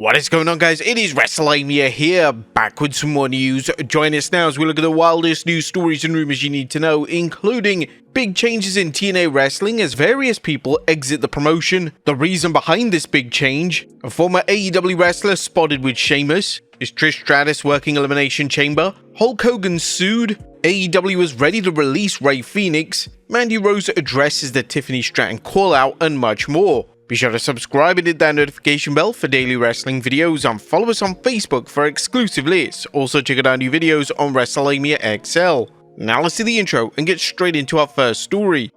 What is going on, guys? It is Wrestlelamia here, back with some more news. Join us now as we look at the wildest news stories and rumors you need to know, including big changes in TNA Wrestling as various people exit the promotion, the reason behind this big change, a former AEW wrestler spotted with Sheamus, is Trish Stratus working Elimination Chamber, Hulk Hogan sued, AEW is ready to release Fenix, Mandy Rose addresses the Tiffany Stratton call-out, and much more. Be sure to subscribe and hit that notification bell for daily wrestling videos, and follow us on Facebook for exclusive lists. Also check out our new videos on Wrestlelamia XL. Now let's do the intro and get straight into our first story.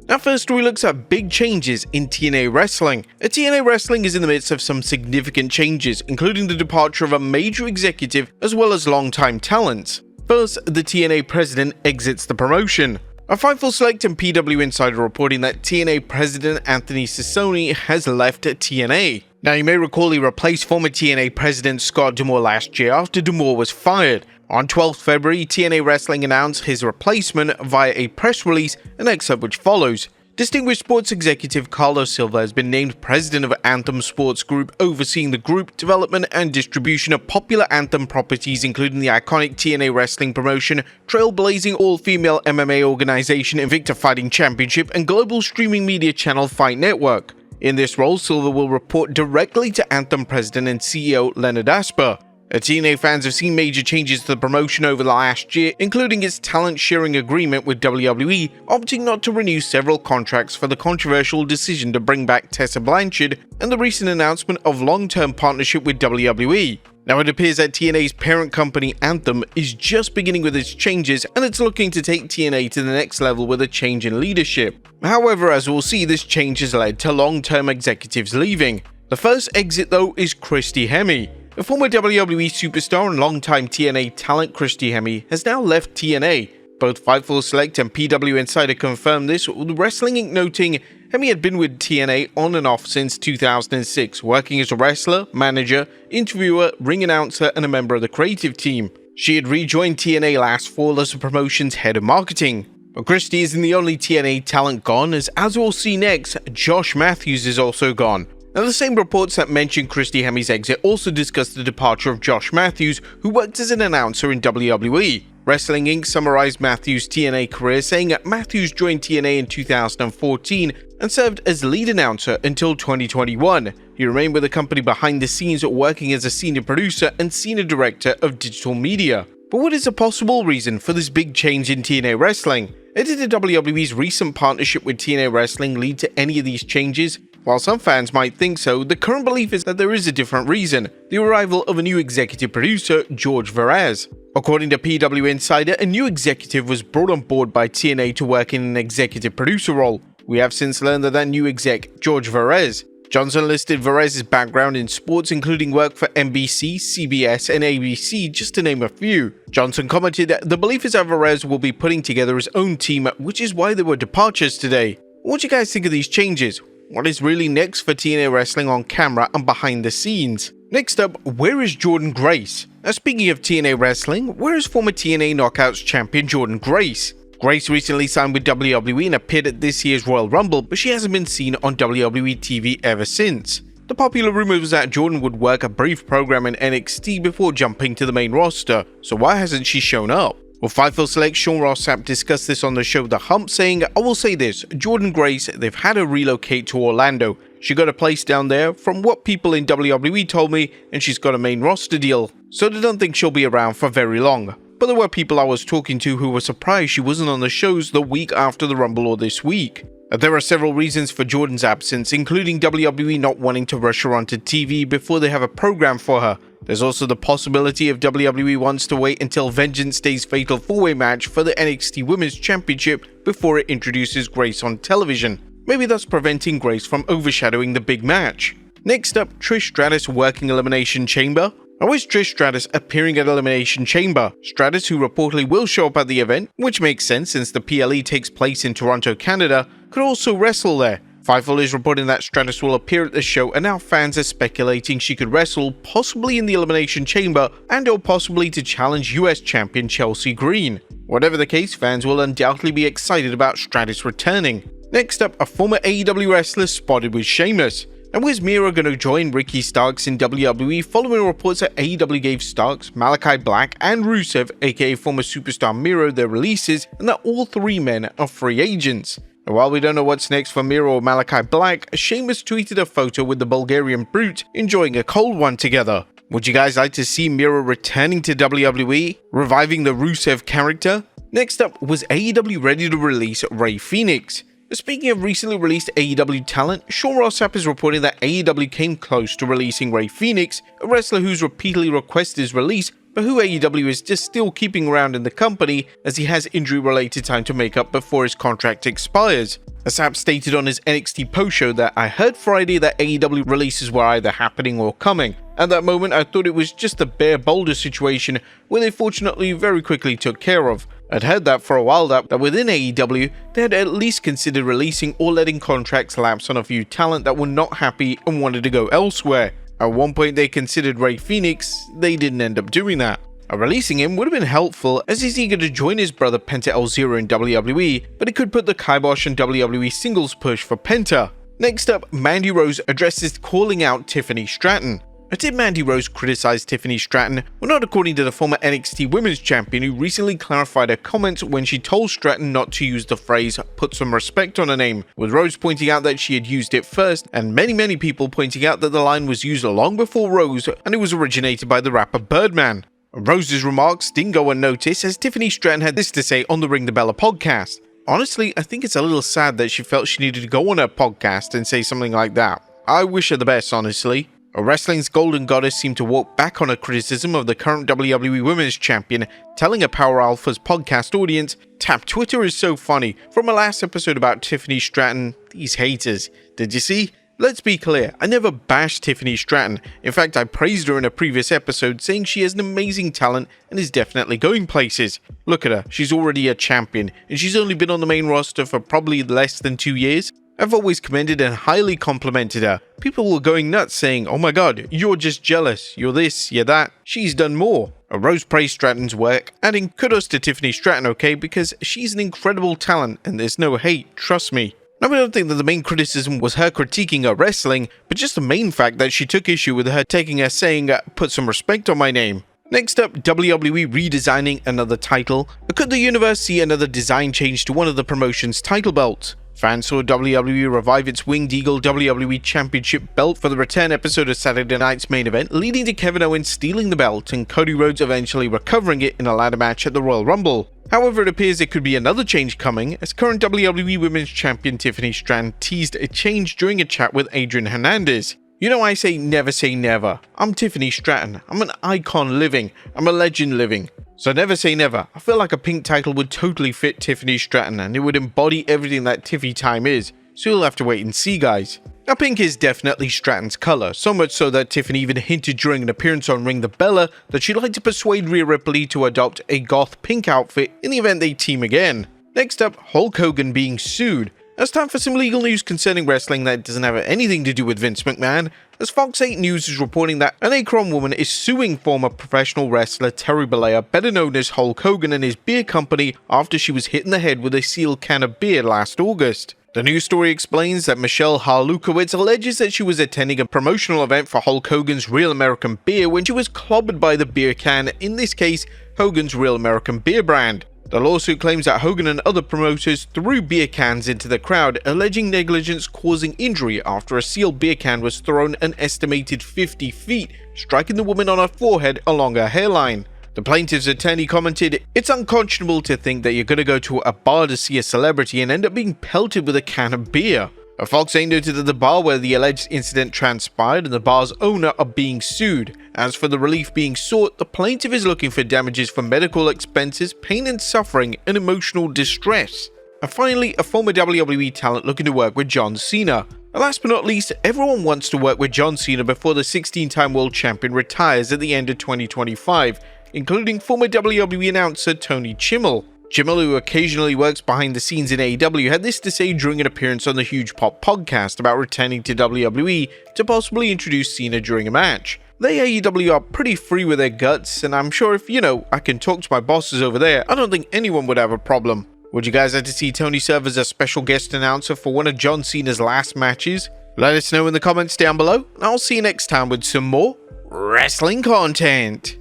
Our first story looks at big changes in TNA Wrestling. TNA Wrestling is in the midst of some significant changes, including the departure of a major executive as well as longtime talents. First, the TNA president exits the promotion. A Fightful Select and PW Insider reporting that TNA president Anthony Sassoni has left TNA. Now, you may recall he replaced former TNA president Scott D'Amore last year after D'Amore was fired. On 12th February, TNA Wrestling announced his replacement via a press release, an excerpt which follows. Distinguished sports executive Carlos Silva has been named president of Anthem Sports Group, overseeing the group development and distribution of popular Anthem properties, including the iconic TNA Wrestling promotion, trailblazing all-female MMA organization Invicta Fighting Championship, and global streaming media channel Fight Network. In this role, Silva will report directly to Anthem president and CEO Leonard Asper. TNA fans have seen major changes to the promotion over the last year, including its talent-sharing agreement with WWE, opting not to renew several contracts for the controversial decision to bring back Tessa Blanchard, and the recent announcement of long-term partnership with WWE. Now, it appears that TNA's parent company Anthem is just beginning with its changes, and it's looking to take TNA to the next level with a change in leadership. However, as we'll see, this change has led to long-term executives leaving. The first exit, though, is Christy Hemme. The former WWE superstar and longtime TNA talent Christy Hemme has now left TNA. Both Fightful Select and PW Insider confirmed this, with Wrestling Inc. noting Hemme had been with TNA on and off since 2006, working as a wrestler, manager, interviewer, ring announcer, and a member of the creative team. She had rejoined TNA last fall as the promotion's head of marketing. But Christy isn't the only TNA talent gone, as we'll see next, Josh Matthews is also gone. Now, the same reports that mentioned Christy Hemme's exit also discussed the departure of Josh Matthews, who worked as an announcer in WWE. Wrestling Inc. summarized Matthews' TNA career, saying that Matthews joined TNA in 2014 and served as lead announcer until 2021. He remained with the company behind the scenes, working as a senior producer and senior director of digital media. But what is a possible reason for this big change in TNA Wrestling? Did the WWE's recent partnership with TNA Wrestling lead to any of these changes? While some fans might think so, the current belief is that there is a different reason: the arrival of a new executive producer, George Varese. According to PW Insider, a new executive was brought on board by TNA to work in an executive producer role. We have since learned that new exec, George Varese. Johnson listed Varese's background in sports, including work for NBC, CBS, and ABC, just to name a few. Johnson commented that the belief is that Varese will be putting together his own team, which is why there were departures today. What do you guys think of these changes? What is really next for TNA Wrestling on camera and behind the scenes? Next up, where is Jordynne Grace? Now, speaking of TNA Wrestling, where is former TNA Knockouts champion Jordynne Grace? Grace recently signed with WWE and appeared at this year's Royal Rumble, but she hasn't been seen on WWE TV ever since. The popular rumor was that Jordynne would work a brief program in NXT before jumping to the main roster, so why hasn't she shown up? Well, Fightful Select Sean Ross Sapp discussed this on the show The Hump, saying, "I will say this, Jordynne Grace, they've had her relocate to Orlando. She got a place down there, from what people in WWE told me, and she's got a main roster deal, so I don't think she'll be around for very long." But there were people I was talking to who were surprised she wasn't on the shows the week after the Rumble or this week. There are several reasons for Jordynne's absence, including WWE not wanting to rush her onto TV before they have a program for her. There's also the possibility of WWE wants to wait until Vengeance Day's Fatal 4-Way match for the NXT Women's Championship before it introduces Grace on television, maybe thus preventing Grace from overshadowing the big match. Next up, Trish Stratus working Elimination Chamber. How is Trish Stratus appearing at Elimination Chamber? Stratus, who reportedly will show up at the event, which makes sense since the PLE takes place in Toronto, Canada, could also wrestle there. Fightful is reporting that Stratus will appear at the show, and now fans are speculating she could wrestle, possibly in the Elimination Chamber, and or possibly to challenge US champion Chelsea Green. Whatever the case, fans will undoubtedly be excited about Stratus returning. Next up, a former AEW wrestler spotted with Sheamus. And was Miro going to join Ricky Starks in WWE following reports that AEW gave Starks, Malachi Black, and Rusev, aka former superstar Miro, their releases, and that all three men are free agents? And while we don't know what's next for Miro or Malachi Black, Sheamus tweeted a photo with the Bulgarian Brute enjoying a cold one together. Would you guys like to see Miro returning to WWE, reviving the Rusev character? Next up, was AEW ready to release Rey Fenix? Speaking of recently released AEW talent, Sean Ross Sapp is reporting that AEW came close to releasing Rey Fenix, a wrestler who's repeatedly requested his release, but who AEW is just still keeping around in the company as he has injury-related time to make up before his contract expires. Sapp stated on his NXT post-show that I heard Friday that AEW releases were either happening or coming. At that moment, I thought it was just a bare boulder situation where they fortunately very quickly took care of. I'd heard that for a while that within AEW, they had at least considered releasing or letting contracts lapse on a few talent that were not happy and wanted to go elsewhere. At one point they considered Rey Fenix, they didn't end up doing that. Releasing him would have been helpful as he's eager to join his brother Penta El Zero in WWE, but it could put the kibosh on WWE singles push for Penta. Next up, Mandy Rose addresses calling out Tiffany Stratton. Did Mandy Rose criticize Tiffany Stratton? Well, not according to the former NXT Women's Champion, who recently clarified her comments when she told Stratton not to use the phrase "put some respect on her name," with Rose pointing out that she had used it first, and many people pointing out that the line was used long before Rose and it was originated by the rapper Birdman. Rose's remarks didn't go unnoticed as Tiffany Stratton had this to say on the Ring the Bella podcast. Honestly, I think it's a little sad that she felt she needed to go on her podcast and say something like that. I wish her the best, honestly. Wrestling's golden goddess seemed to walk back on her criticism of the current WWE Women's Champion, telling a Power Alpha's podcast audience, "Tap Twitter is so funny. From a last episode about Tiffany Stratton, these haters. Did you see? Let's be clear, I never bashed Tiffany Stratton. In fact, I praised her in a previous episode, saying she has an amazing talent and is definitely going places. Look at her, she's already a champion, and she's only been on the main roster for probably less than 2 years. I've always commended and highly complimented her. People were going nuts saying, oh my god, you're just jealous, you're this, you're that. She's done more." Rose praised Stratton's work, adding kudos to Tiffany Stratton, okay, because she's an incredible talent and there's no hate, trust me. Now, I don't think that the main criticism was her critiquing her wrestling, but just the main fact that she took issue with her taking her saying, "put some respect on my name." Next up, WWE redesigning another title. Could the universe see another design change to one of the promotion's title belts? Fans saw WWE revive its Winged Eagle WWE Championship belt for the return episode of Saturday Night's Main Event, leading to Kevin Owens stealing the belt and Cody Rhodes eventually recovering it in a ladder match at the Royal Rumble. However, it appears there could be another change coming, as current WWE Women's Champion Tiffany Stratton teased a change during a chat with Adrian Hernandez. "You know, I say never. I'm Tiffany Stratton. I'm an icon living. I'm a legend living. So never say never. I feel like a pink title would totally fit Tiffany Stratton and it would embody everything that Tiffy time is. So you'll have to wait and see, guys." Now, pink is definitely Stratton's color, so much so that Tiffany even hinted during an appearance on Ring the Bella that she'd like to persuade Rhea Ripley to adopt a goth pink outfit in the event they team again. Next up, Hulk Hogan being sued. Now it's time for some legal news concerning wrestling that doesn't have anything to do with Vince McMahon, as Fox 8 News is reporting that an Akron woman is suing former professional wrestler Terry Bollea, better known as Hulk Hogan, and his beer company after she was hit in the head with a sealed can of beer last August. The news story explains that Michelle Harlukowitz alleges that she was attending a promotional event for Hulk Hogan's Real American Beer when she was clobbered by the beer can, in this case, Hogan's Real American Beer brand. The lawsuit claims that Hogan and other promoters threw beer cans into the crowd, alleging negligence causing injury after a sealed beer can was thrown an estimated 50 feet, striking the woman on her forehead along her hairline. The plaintiff's attorney commented, "It's unconscionable to think that you're going to go to a bar to see a celebrity and end up being pelted with a can of beer." Fox 8 noted that the bar where the alleged incident transpired and the bar's owner are being sued. As for the relief being sought, the plaintiff is looking for damages for medical expenses, pain and suffering, and emotional distress. And finally, a former WWE talent looking to work with John Cena. And last but not least, everyone wants to work with John Cena before the 16-time world champion retires at the end of 2025, including former WWE announcer Tony Chimmel. Jamal, who occasionally works behind the scenes in AEW, had this to say during an appearance on the Huge Pop podcast about returning to WWE to possibly introduce Cena during a match. They AEW are pretty free with their guts, and I'm sure if, I can talk to my bosses over there, I don't think anyone would have a problem. Would you guys like to see Tony serve as a special guest announcer for one of John Cena's last matches? Let us know in the comments down below, and I'll see you next time with some more wrestling content.